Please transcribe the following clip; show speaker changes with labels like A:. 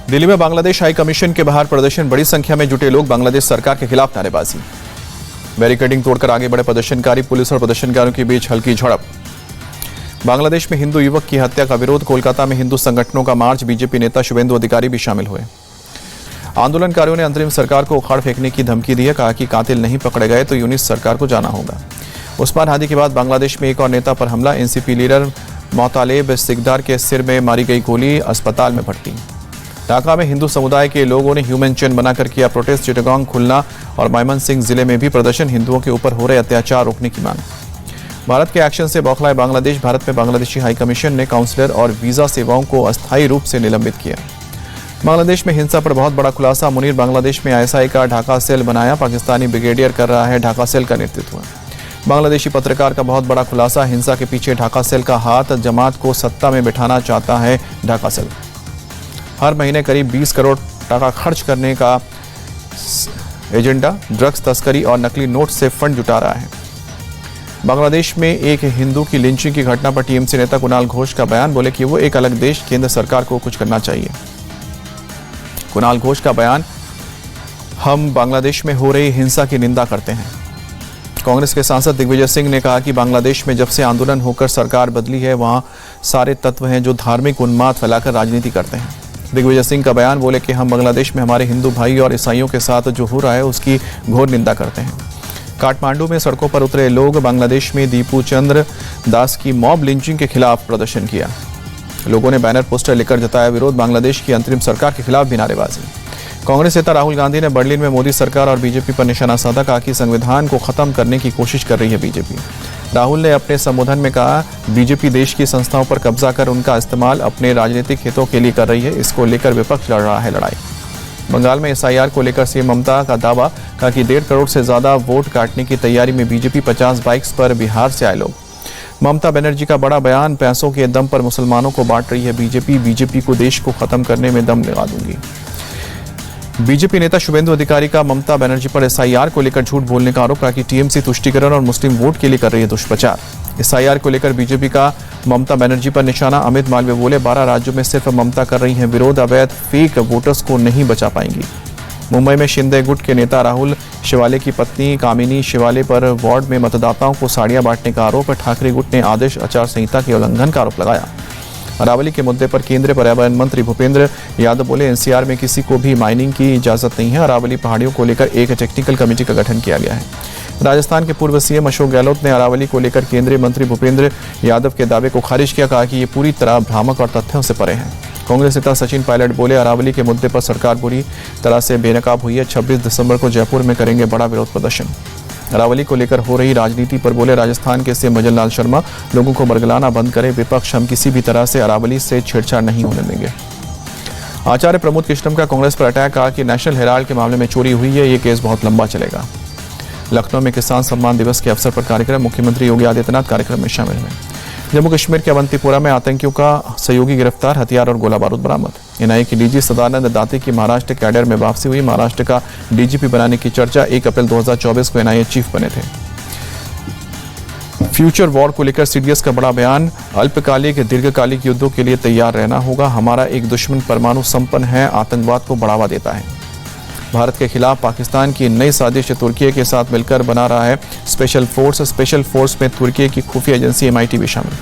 A: दिल्ली में Bangladesh high commission के बाहर प्रदर्शन, बड़ी संख्या में जुटे लोग बांग्लादेश सरकार के खिलाफ नारेबाजी। बैरिकेडिंग तोड़कर आगे बढ़े प्रदर्शनकारी, पुलिस और प्रदर्शनकारियों के बीच हल्की झड़प। बांग्लादेश में हिंदू युवक की हत्या का विरोध, कोलकाता में हिंदू संगठनों का मार्च, बीजेपी नेता शुभेंदु अधिकारी भी शामिल हुए। आंदोलनकारियों ने अंतरिम सरकार को उखाड़ फेंकने की धमकी दी है, कहा कि कातिल नहीं पकड़े गए तो यूनिस सरकार को जाना होगा। उस्मान हादी के बाद बांग्लादेश में एक और नेता पर हमला, एनसीपी लीडर मोतालेब सिकदार के सिर में मारी गई गोली, अस्पताल में भर्ती। ढाका में हिंदू समुदाय के लोगों ने ह्यूमन चेन बनाकर किया प्रोटेस्ट, चिटगांव, खुलना और मायमनसिंह जिले में भी प्रदर्शन, हिंदुओं के ऊपर हो रहे अत्याचार रोकने की मांग। भारत के एक्शन से बौखलाए बांग्लादेश, भारत में बांग्लादेशी हाई कमीशन ने काउंसलर और वीजा सेवाओं को अस्थायी रूप से निलंबित किया। बांग्लादेश में हिंसा पर बहुत बड़ा खुलासा, मुनीर बांग्लादेश में आईएसआई का ढाका सेल बनाया, पाकिस्तानी ब्रिगेडियर कर रहा है ढाका सेल का नेतृत्व। बांग्लादेशी पत्रकार का बहुत बड़ा खुलासा, हिंसा के पीछे ढाका सेल का हाथ, जमात को सत्ता में बिठाना चाहता है ढाका सेल। हर महीने करीब 20 करोड़ टका खर्च करने का एजेंडा, ड्रग्स तस्करी और नकली नोट से फंड जुटा रहा है। बांग्लादेश में एक हिंदू की लिंचिंग की घटना पर टीएमसी नेता कुणाल घोष का बयान, बोले कि वो एक अलग देश, केंद्र सरकार को कुछ करना चाहिए। कुणाल घोष का बयान, हम बांग्लादेश में हो रही हिंसा की निंदा करते हैं। कांग्रेस के सांसद दिग्विजय सिंह ने कहा कि बांग्लादेश में जब से आंदोलन होकर सरकार बदली है, वहां सारे तत्व हैं जो धार्मिक उन्माद फैलाकर राजनीति करते हैं। दिग्विजय सिंह का बयान, बोले कि हम बांग्लादेश में हमारे हिंदू भाई और ईसाइयों के साथ जो हो रहा है उसकी घोर निंदा करते हैं। काठमांडू में सड़कों पर उतरे लोग, बांग्लादेश में दीपू चंद्र दास की मॉब लिंचिंग के खिलाफ प्रदर्शन किया। लोगों ने बैनर पोस्टर लेकर जताया विरोध, बांग्लादेश की अंतरिम सरकार के खिलाफ भी नारेबाजी। कांग्रेस नेता राहुल गांधी ने बर्लिन में मोदी सरकार और बीजेपी पर निशाना साधा, कहा कि संविधान को खत्म करने की कोशिश कर रही है बीजेपी। राहुल ने अपने संबोधन में कहा, बीजेपी देश की संस्थाओं पर कब्जा कर उनका इस्तेमाल अपने राजनीतिक हितों के लिए कर रही है, इसको लेकर विपक्ष लड़ रहा है लड़ाई। बंगाल में एसआईआर को लेकर सीएम ममता का दावा, कहा कि 1.5 करोड़ से ज्यादा वोट काटने की तैयारी में बीजेपी, 50 बाइक्स पर बिहार से आए लोग। ममता बनर्जी का बड़ा बयान, पैसों के दम पर मुसलमानों को बांट रही है बीजेपी को देश को खत्म करने में दम लगा दूंगी। बीजेपी नेता शुभेंदु अधिकारी का ममता बनर्जी पर एसआईआर को लेकर झूठ बोलने का आरोप, कहा कि टीएमसी तुष्टीकरण और मुस्लिम वोट के लिए कर रही है दुष्प्रचार। एसआईआर को लेकर बीजेपी का ममता बनर्जी पर निशाना, अमित मालवीय बोले 12 राज्यों में सिर्फ ममता कर रही हैं विरोध, अवैध फेक वोटर्स को नहीं बचा पाएंगी। मुंबई में शिंदे गुट के नेता राहुल शिवाले की पत्नी कामिनी शिवाले पर वार्ड में मतदाताओं को साड़ियां बांटने का आरोप, ठाकरे गुट ने आदर्श आचार संहिता के उल्लंघन का आरोप लगाया। अरावली के मुद्दे पर केंद्रीय पर्यावरण मंत्री भूपेंद्र यादव बोले, एनसीआर में किसी को भी माइनिंग की इजाजत नहीं है। अरावली पहाड़ियों को लेकर एक टेक्निकल कमेटी का गठन किया गया है। राजस्थान के पूर्व सीएम अशोक गहलोत ने अरावली को लेकर केंद्रीय मंत्री भूपेंद्र यादव के दावे को खारिज किया, कहा कि ये पूरी तरह भ्रामक और तथ्यों से परे है। कांग्रेस नेता सचिन पायलट बोले, अरावली के मुद्दे पर सरकार बुरी तरह से बेनकाब हुई है, 26 दिसंबर को जयपुर में करेंगे बड़ा विरोध प्रदर्शन। अरावली को लेकर हो रही राजनीति पर बोले राजस्थान के सीएम भजन लाल शर्मा, लोगों को बरगलाना बंद करे विपक्ष, हम किसी भी तरह से अरावली से छेड़छाड़ नहीं होने देंगे। आचार्य प्रमोद कृष्णम का कांग्रेस पर अटैक, कहा कि नेशनल हेराल्ड के मामले में चोरी हुई है, ये केस बहुत लंबा चलेगा। लखनऊ में किसान सम्मान दिवस के अवसर पर कार्यक्रम, मुख्यमंत्री योगी आदित्यनाथ कार्यक्रम में शामिल हुए। जम्मू कश्मीर के अवंतीपुरा में आतंकियों का सहयोगी गिरफ्तार, हथियार और गोला बारूद बरामद। एनआईए की डीजी सदानंद दाते की महाराष्ट्र कैडर में वापसी हुई, महाराष्ट्र का डीजीपी बनाने की चर्चा, 1 अप्रैल 2024 को एनआईए चीफ बने थे। फ्यूचर वॉर को लेकर सीडीएस का बड़ा बयान, अल्पकालिक दीर्घकालिक युद्धों के लिए तैयार रहना होगा, हमारा एक दुश्मन परमाणु संपन्न है, आतंकवाद को बढ़ावा देता है। भारत के खिलाफ पाकिस्तान की नई साजिश, तुर्की के साथ मिलकर बना रहा है स्पेशल फोर्स में तुर्की की खुफिया एजेंसी MIT भी शामिल।